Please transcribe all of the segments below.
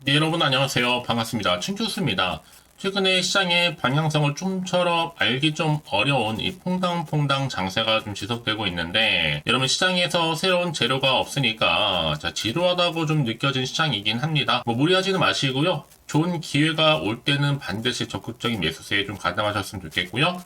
네, 여러분 안녕하세요. 반갑습니다. 춘큐스입니다. 최근에 시장의 방향성을 좀처럼 알기 좀 어려운 이 퐁당퐁당 장세가 좀 지속되고 있는데, 여러분 시장에서 새로운 재료가 없으니까 지루하다고 좀 느껴진 시장이긴 합니다. 뭐 무리하지는 마시고요. 좋은 기회가 올 때는 반드시 적극적인 매수세에 좀 가담하셨으면 좋겠고요.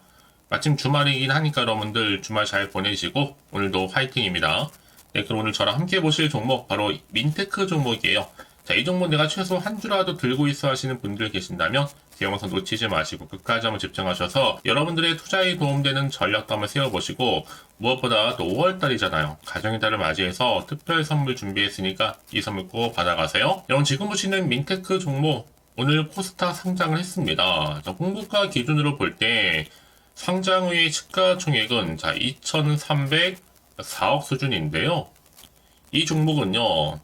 마침 주말이긴 하니까 여러분들 주말 잘 보내시고 오늘도 화이팅입니다. 네, 그럼 오늘 저랑 함께 보실 종목 바로 민테크 종목이에요. 자, 이 종목 내가 최소 한 주라도 들고 있어 하시는 분들 계신다면 제 영상 놓치지 마시고 끝까지 한번 집중하셔서 여러분들의 투자에 도움되는 전략도 한번 세워보시고, 무엇보다 또 5월달이잖아요. 가정의 달을 맞이해서 특별 선물 준비했으니까 이 선물 꼭 받아가세요. 여러분 지금 보시는 민테크 종목 오늘 코스닥 상장을 했습니다. 자, 공고가 기준으로 볼 때 상장 후의 시가총액은 2,304억 수준인데요. 이 종목은요,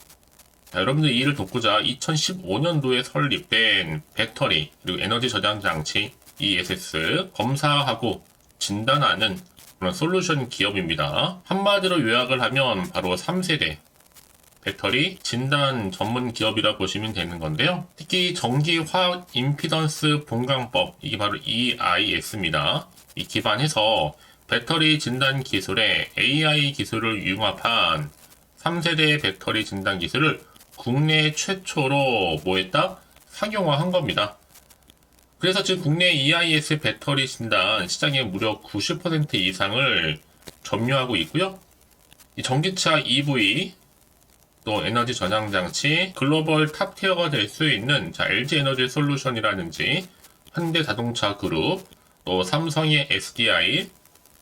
여러분들 이해를 돕고자 2015년도에 설립된 배터리 그리고 에너지 저장 장치 ESS 검사하고 진단하는 그런 솔루션 기업입니다. 한마디로 요약을 하면 바로 3세대 배터리 진단 전문 기업이라 보시면 되는 건데요. 특히 전기 화학 임피던스 분광법, 이게 바로 EIS입니다. 이 기반해서 배터리 진단 기술에 AI 기술을 융합한 3세대 배터리 진단 기술을 국내 최초로 상용화한 겁니다. 그래서 지금 국내 EIS 배터리 진단 시장의 무려 90% 이상을 점유하고 있고요. 이 전기차 EV, 또 에너지 저장 장치, 글로벌 탑티어가 될 수 있는 LG 에너지 솔루션이라든지 현대자동차 그룹, 또 삼성의 SDI,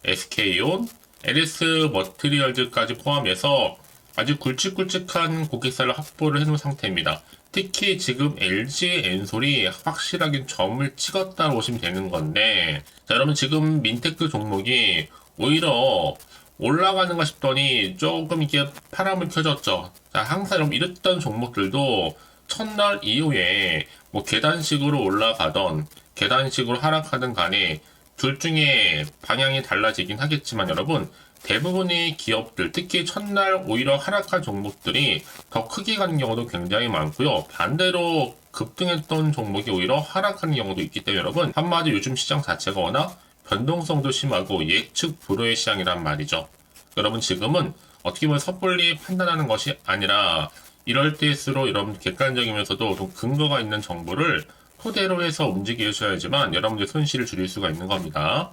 SK온, LS 머티리얼즈까지 포함해서 아주 굵직굵직한 고객사를 확보를 해놓은 상태입니다. 특히 지금 LG 엔솔이 확실하게 점을 찍었다고 보시면 되는 건데, 자, 여러분 지금 민테크 종목이 오히려 올라가는가 싶더니 조금 이게 파란불 켜졌죠. 자, 항상 여러분 이랬던 종목들도 첫날 이후에 뭐 계단식으로 올라가던 계단식으로 하락하든 간에 둘 중에 방향이 달라지긴 하겠지만, 여러분 대부분의 기업들, 특히 첫날 오히려 하락한 종목들이 더 크게 가는 경우도 굉장히 많고요. 반대로 급등했던 종목이 오히려 하락하는 경우도 있기 때문에, 여러분 한마디 요즘 시장 자체가 워낙 변동성도 심하고 예측 불허의 시장이란 말이죠. 여러분 지금은 어떻게 보면 섣불리 판단하는 것이 아니라 이럴 때일수록 여러분 객관적이면서도 좀 근거가 있는 정보를 토대로 해서 움직이셔야지만 여러분들 손실을 줄일 수가 있는 겁니다.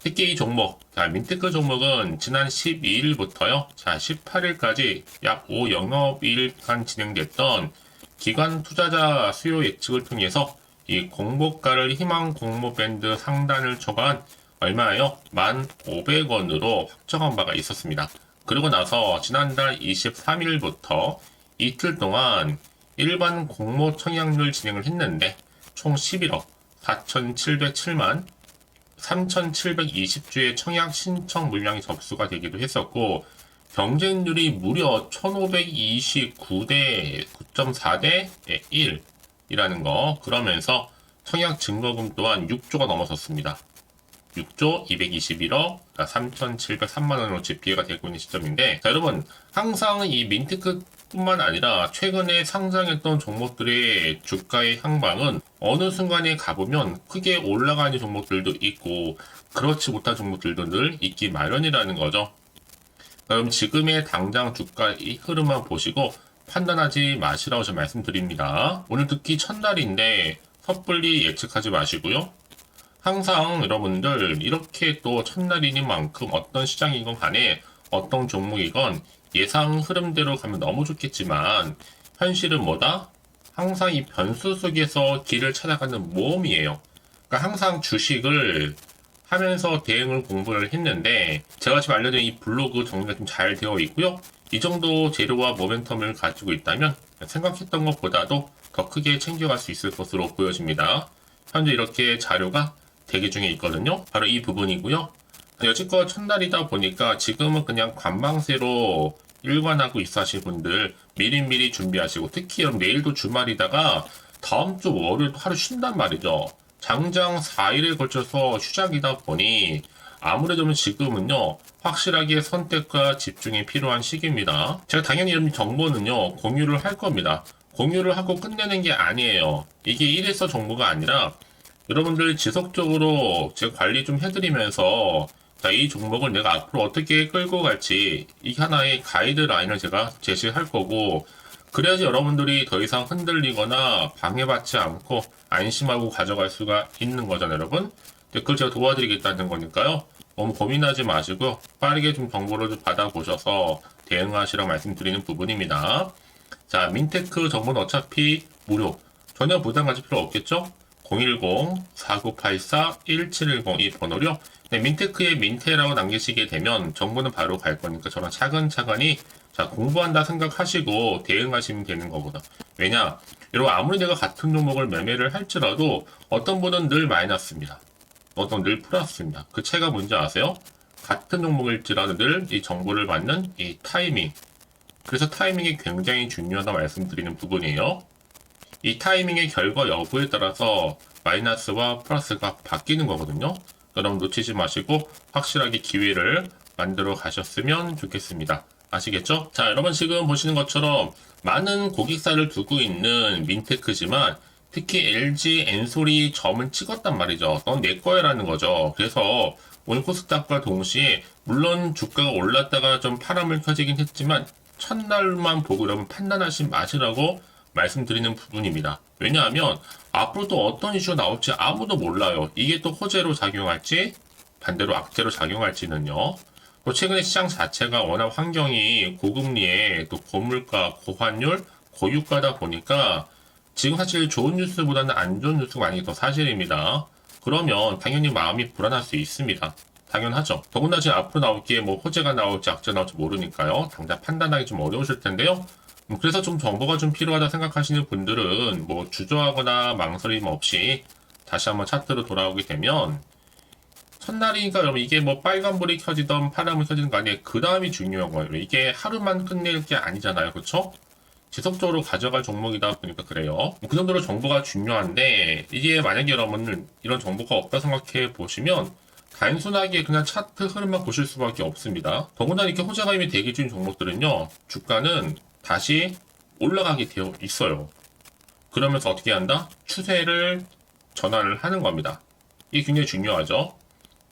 특히 이 종목, 민테크 종목은 지난 12일부터요, 18일까지 약 5영업일간 진행됐던 기관 투자자 수요 예측을 통해서 이 공모가를 희망 공모 밴드 상단을 초과한 얼마예요? 1,500원으로 확정한 바가 있었습니다. 그리고 나서 지난달 23일부터 이틀 동안 일반 공모 청약률 진행을 했는데 총 11억 4,707만 3,720주의 청약 신청 물량이 접수가 되기도 했었고, 경쟁률이 무려 1,529대 9.4대 1이라는 거, 그러면서 청약 증거금 또한 6조가 넘어섰습니다. 6조 221억 3,703만원으로 집계가 되고 있는 시점인데, 자, 여러분 항상 이 민테크 뿐만 아니라 최근에 상장했던 종목들의 주가의 향방은 어느 순간에 가보면 크게 올라가는 종목들도 있고 그렇지 못한 종목들도 늘 있기 마련이라는 거죠. 그럼 지금의 당장 주가의 흐름만 보시고 판단하지 마시라고 제가 말씀드립니다. 오늘 특히 첫날인데 섣불리 예측하지 마시고요. 항상 여러분들 이렇게 또 첫날이니만큼 어떤 시장이건 간에 어떤 종목이건 예상 흐름대로 가면 너무 좋겠지만, 현실은 항상 이 변수 속에서 길을 찾아가는 모험이에요. 그러니까 항상 주식을 하면서 대응을 공부를 했는데, 제가 지금 알려드린 이 블로그 정리가 좀 잘 되어 있고요. 이 정도 재료와 모멘텀을 가지고 있다면 생각했던 것보다도 더 크게 챙겨갈 수 있을 것으로 보여집니다. 현재 이렇게 자료가 대기 중에 있거든요. 바로 이 부분이고요. 여지껏 첫날이다 보니까 지금은 그냥 관망세로 일관하고 있어 하실 분들 미리미리 준비하시고, 특히 내일도 주말이다가 다음 주 월요일 하루 쉰단 말이죠. 장장 4일에 걸쳐서 휴장이다 보니 아무래도 지금은요 확실하게 선택과 집중이 필요한 시기입니다. 제가 당연히 이런 정보는요 공유를 할 겁니다. 공유를 하고 끝내는 게 아니에요. 이게 일회성 정보가 아니라 여러분들 지속적으로 제 관리 좀 해드리면서 자, 이 종목을 내가 앞으로 어떻게 끌고 갈지 이 하나의 가이드라인을 제가 제시할 거고 그래야지 여러분들이 더 이상 흔들리거나 방해받지 않고 안심하고 가져갈 수가 있는 거잖아요, 여러분. 그걸 제가 도와드리겠다는 거니까요. 너무 고민하지 마시고 빠르게 좀 정보를 좀 받아보셔서 대응하시라고 말씀드리는 부분입니다. 자, 민테크 정보는 어차피 무료. 전혀 부담 가질 필요 없겠죠? 010-4984-1710 이 번호요. 네, 민테크에 민테라고 남기시게 되면 정보는 바로 갈 거니까 저랑 차근차근히 자, 공부한다 생각하시고 대응하시면 되는 거거든. 왜냐? 여러분 아무리 내가 같은 종목을 매매를 할지라도 어떤 분은 늘 마이너스입니다. 어떤 늘 플러스입니다. 그 차이가 뭔지 아세요? 같은 종목일지라도 늘 이 정보를 받는 이 타이밍. 그래서 타이밍이 굉장히 중요하다 말씀드리는 부분이에요. 이 타이밍의 결과 여부에 따라서 마이너스와 플러스가 바뀌는 거거든요. 여러분 놓치지 마시고 확실하게 기회를 만들어 가셨으면 좋겠습니다. 아시겠죠? 자, 여러분 지금 보시는 것처럼 많은 고객사를 두고 있는 민테크지만 특히 LG 엔솔이 점을 찍었단 말이죠. 넌 내 거야라는 거죠. 그래서 오늘 코스닥과 동시에 물론 주가가 올랐다가 좀 파란불 켜지긴 했지만 첫날만 보고 여러분 판단하지 마시라고 말씀드리는 부분입니다. 왜냐하면 앞으로 또 어떤 이슈가 나올지 아무도 몰라요. 이게 또 호재로 작용할지 반대로 악재로 작용할지는요. 또 최근에 시장 자체가 워낙 환경이 고금리에 또 고물가, 고환율, 고유가다 보니까 지금 사실 좋은 뉴스보다는 안 좋은 뉴스가 많이 더 사실입니다. 그러면 당연히 마음이 불안할 수 있습니다. 당연하죠. 더군다나 지금 앞으로 나올 게 뭐 호재가 나올지 악재가 나올지 모르니까요. 당장 판단하기 좀 어려우실 텐데요. 그래서 좀 정보가 좀 필요하다 생각하시는 분들은 뭐 주저하거나 망설임 없이 다시 한번 차트로 돌아오게 되면 첫날이니까 여러분 이게 뭐 빨간불이 켜지던 파란불이 켜지는 거 아니에요. 그 다음이 중요한 거예요. 이게 하루만 끝낼 게 아니잖아요. 그렇죠? 지속적으로 가져갈 종목이다 보니까 그래요. 그 정도로 정보가 중요한데 이게 만약에 여러분은 이런 정보가 없다 생각해 보시면 단순하게 그냥 차트 흐름만 보실 수밖에 없습니다. 더군다나 이렇게 호재가 이미 대기 중인 종목들은요. 주가는 다시 올라가게 되어 있어요. 그러면서 어떻게 한다? 추세를 전환을 하는 겁니다. 이게 굉장히 중요하죠.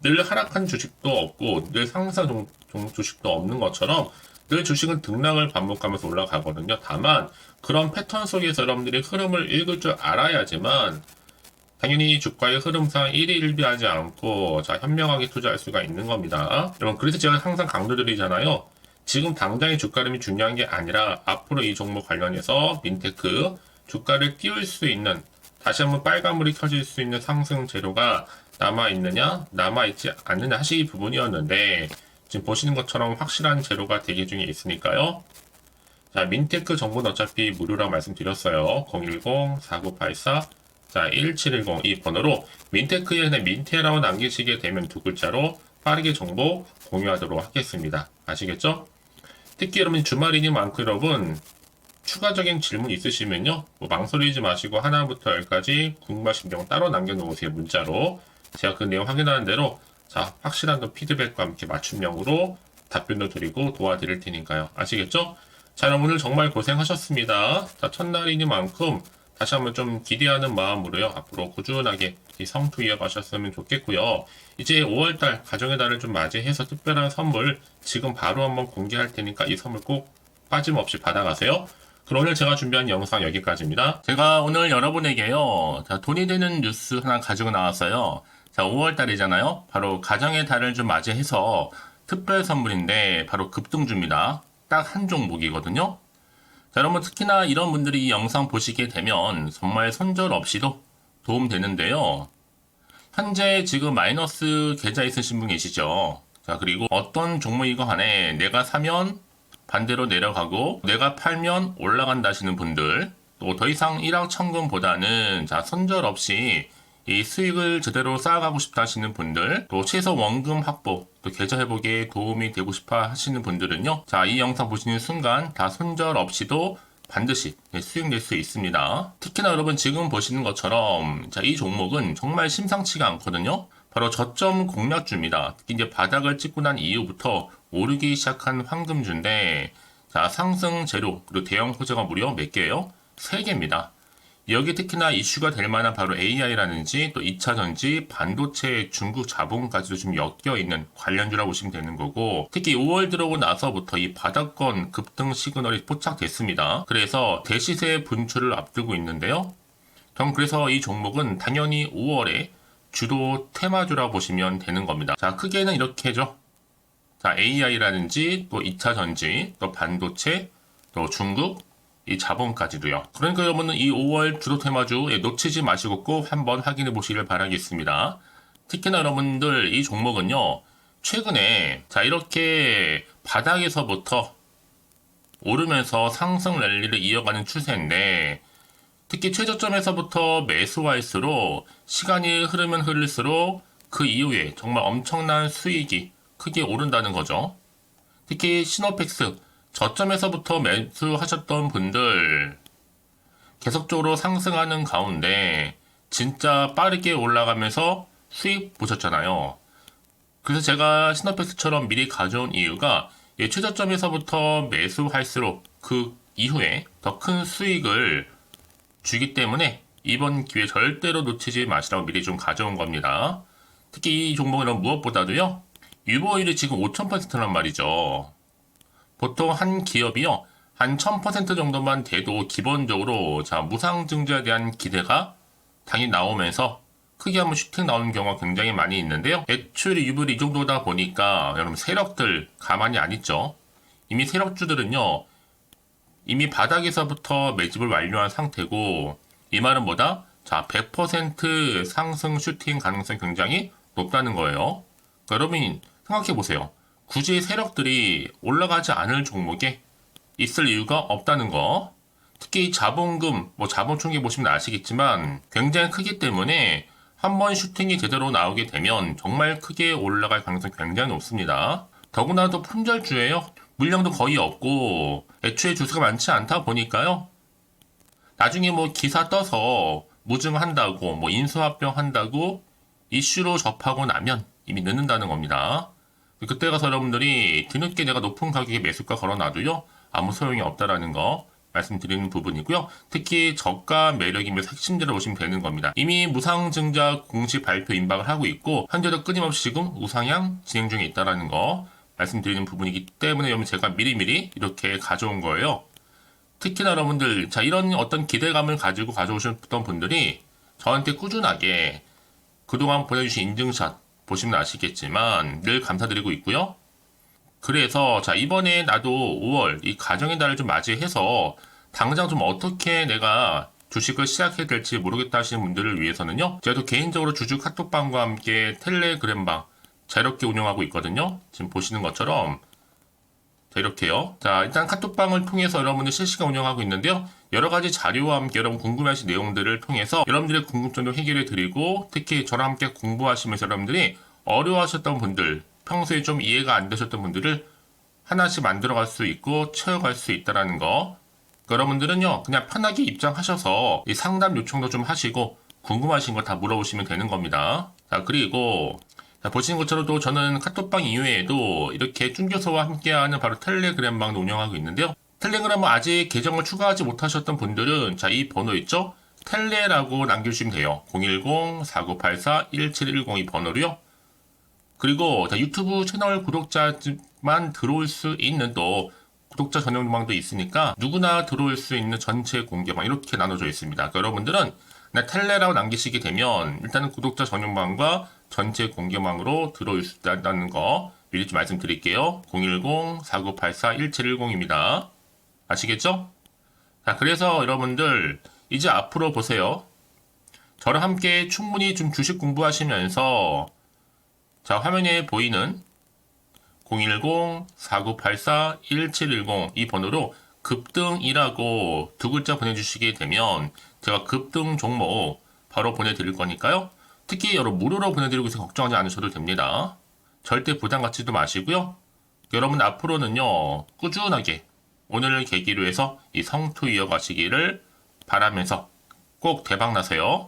늘 하락한 주식도 없고 늘 상승 주식도 없는 것처럼 늘 주식은 등락을 반복하면서 올라가거든요. 다만 그런 패턴 속에서 여러분들이 흐름을 읽을 줄 알아야지만 당연히 주가의 흐름상 1위 1비하지 않고 자 현명하게 투자할 수가 있는 겁니다. 여러분 그래서 제가 항상 강조드리잖아요. 지금 당장의 주가 흐름이 중요한 게 아니라 앞으로 이 종목 관련해서 민테크 주가를 띄울 수 있는 다시 한번 빨간불이 켜질 수 있는 상승 재료가 남아있느냐 남아있지 않느냐 하시기 부분이었는데 지금 보시는 것처럼 확실한 재료가 대기 중에 있으니까요. 자, 민테크 정보는 어차피 무료라고 말씀드렸어요. 010-4984 자, 1710 이 번호로 민테크에 그냥 민테라고 남기시게 되면 두 글자로 빠르게 정보 공유하도록 하겠습니다. 아시겠죠? 특히 여러분 주말이니 많고 여러분 추가적인 질문 있으시면요. 뭐 망설이지 마시고 하나부터 열까지 궁금하신 내용 따로 남겨놓으세요. 문자로. 제가 그 내용 확인하는 대로 자 확실한 피드백과 함께 맞춤형으로 답변도 드리고 도와드릴 테니까요. 아시겠죠? 자 여러분 오늘 정말 고생하셨습니다. 자 첫날이니만큼 다시 한번 좀 기대하는 마음으로요. 앞으로 꾸준하게 이 성투 이어가셨으면 좋겠고요. 이제 5월달 가정의 달을 좀 맞이해서 특별한 선물 지금 바로 한번 공개할 테니까 이 선물 꼭 빠짐없이 받아가세요. 그럼 오늘 제가 준비한 영상 여기까지입니다. 제가 오늘 여러분에게요. 자, 돈이 되는 뉴스 하나 가지고 나왔어요. 자, 5월달이잖아요. 바로 가정의 달을 좀 맞이해서 특별 선물인데 바로 급등주입니다. 딱 한 종목이거든요. 자, 여러분 특히나 이런 분들이 이 영상 보시게 되면 정말 손절 없이도 도움되는데요. 현재 지금 마이너스 계좌 있으신 분 계시죠? 자, 그리고 어떤 종목이고 간에 내가 사면 반대로 내려가고 내가 팔면 올라간다 하시는 분들 또 더 이상 일확천금보다는 자, 손절 없이 이 수익을 제대로 쌓아가고 싶다 하시는 분들 또 최소 원금 확보 또 계좌 회복에 도움이 되고 싶어 하시는 분들은요. 자, 이 영상 보시는 순간 다 손절 없이도 반드시 수익 낼 수 있습니다. 특히나 여러분 지금 보시는 것처럼 자, 이 종목은 정말 심상치가 않거든요. 바로 저점 공략주입니다. 특히 이제 바닥을 찍고 난 이후부터 오르기 시작한 황금주인데 자, 상승 재료 그리고 대형 호재가 무려 몇 개예요? 3개입니다. 여기 특히나 이슈가 될 만한 바로 AI라든지 또 2차 전지, 반도체, 중국 자본까지도 좀 엮여 있는 관련주라고 보시면 되는 거고, 특히 5월 들어오고 나서부터 이 바닥권 급등 시그널이 포착됐습니다. 그래서 대시세 분출을 앞두고 있는데요. 전 그래서 이 종목은 당연히 5월에 주도 테마주라고 보시면 되는 겁니다. 자, 크게는 이렇게죠. 자, AI라든지 또 2차 전지, 또 반도체, 또 중국, 이 자본까지도요. 그러니까 여러분은 이 5월 주도 테마주 놓치지 마시고 꼭 한번 확인해 보시길 바라겠습니다. 특히나 여러분들 이 종목은요, 최근에 자 이렇게 바닥에서부터 오르면서 상승 랠리를 이어가는 추세인데, 특히 최저점에서부터 매수할수록 시간이 흐르면 흐를수록 그 이후에 정말 엄청난 수익이 크게 오른다는 거죠. 특히 시노펙스 저점에서부터 매수하셨던 분들 계속적으로 상승하는 가운데 진짜 빠르게 올라가면서 수익 보셨잖아요. 그래서 제가 시노펙스처럼 미리 가져온 이유가 최저점에서부터 매수할수록 그 이후에 더 큰 수익을 주기 때문에 이번 기회 절대로 놓치지 마시라고 미리 좀 가져온 겁니다. 특히 이 종목은 무엇보다도요, 유보율이 지금 5000%란 말이죠. 보통 한 기업이요, 한 1000% 정도만 돼도 기본적으로 자 무상증자에 대한 기대가 당연히 나오면서 크게 한번 슈팅 나오는 경우가 굉장히 많이 있는데요. 애초에 유보율이 이 정도다 보니까 여러분 세력들 가만히 안 있죠. 이미 세력주들은요, 이미 바닥에서부터 매집을 완료한 상태고, 이 말은 뭐다? 자, 100% 상승 슈팅 가능성이 굉장히 높다는 거예요. 그러니까 여러분 생각해 보세요. 굳이 세력들이 올라가지 않을 종목에 있을 이유가 없다는 거. 특히 자본금, 자본 총계 보시면 아시겠지만 굉장히 크기 때문에 한번 슈팅이 제대로 나오게 되면 정말 크게 올라갈 가능성이 굉장히 높습니다. 더구나도 품절주예요. 물량도 거의 없고 애초에 주수가 많지 않다 보니까요. 나중에 기사 떠서 무증한다고 인수합병 한다고 이슈로 접하고 나면 이미 늦는다는 겁니다. 그때 가서 여러분들이 뒤늦게 내가 높은 가격에 매수가 걸어놔도요, 아무 소용이 없다라는 거 말씀드리는 부분이고요. 특히 저가 매력이면서 핵심제로 보시면 되는 겁니다. 이미 무상증자 공식 발표 임박을 하고 있고 현재도 끊임없이 지금 우상향 진행 중에 있다라는 거 말씀드리는 부분이기 때문에 여러분 제가 미리미리 이렇게 가져온 거예요. 특히나 여러분들 자 이런 어떤 기대감을 가지고 가져오셨던 분들이 저한테 꾸준하게 그동안 보내주신 인증샷 보시면 아시겠지만 늘 감사드리고 있고요. 그래서 자 이번에 나도 5월 이 가정의 달을 좀 맞이해서 당장 좀 어떻게 내가 주식을 시작해야 될지 모르겠다 하시는 분들을 위해서는요, 제가 또 개인적으로 주주 카톡방과 함께 텔레그램방 자유롭게 운영하고 있거든요. 지금 보시는 것처럼 자 이렇게요. 자 일단 카톡방을 통해서 여러분들 실시간 운영하고 있는데요, 여러 가지 자료와 함께 여러분 궁금해하신 내용들을 통해서 여러분들의 궁금증도 해결해 드리고, 특히 저랑 함께 공부하시면서 여러분들이 어려워하셨던 분들, 평소에 좀 이해가 안 되셨던 분들을 하나씩 만들어갈 수 있고 채워갈 수 있다는 거. 여러분들은요 그냥 편하게 입장하셔서 이 상담 요청도 좀 하시고 궁금하신 거 다 물어보시면 되는 겁니다. 자 그리고 자, 보시는 것처럼 또 저는 카톡방 이외에도 이렇게 쭌교서와 함께하는 바로 텔레그램방도 운영하고 있는데요. 텔레그램은 아직 계정을 추가하지 못하셨던 분들은 자 이 번호 있죠? 텔레라고 남겨주시면 돼요. 010-4984-1710 이 번호로요. 그리고 자, 유튜브 채널 구독자만 들어올 수 있는 또 구독자 전용방도 있으니까 누구나 들어올 수 있는 전체 공개방 이렇게 나눠져 있습니다. 그러니까 여러분들은 텔레라고 남기시게 되면 일단은 구독자 전용방과 전체 공개방으로 들어올 수 있다는 거 미리 좀 말씀드릴게요. 010-4984-1710입니다. 아시겠죠? 자, 그래서 여러분들 이제 앞으로 보세요. 저랑 함께 충분히 좀 주식 공부하시면서 자, 화면에 보이는 010-4984-1710 이 번호로 급등이라고 두 글자 보내주시게 되면 제가 급등 종목 바로 보내드릴 거니까요. 특히 여러분 무료로 보내드리고 있어서 걱정하지 않으셔도 됩니다. 절대 부담 갖지도 마시고요. 여러분 앞으로는요 꾸준하게 오늘을 계기로 해서 이 성투 이어가시기를 바라면서 꼭 대박 나세요.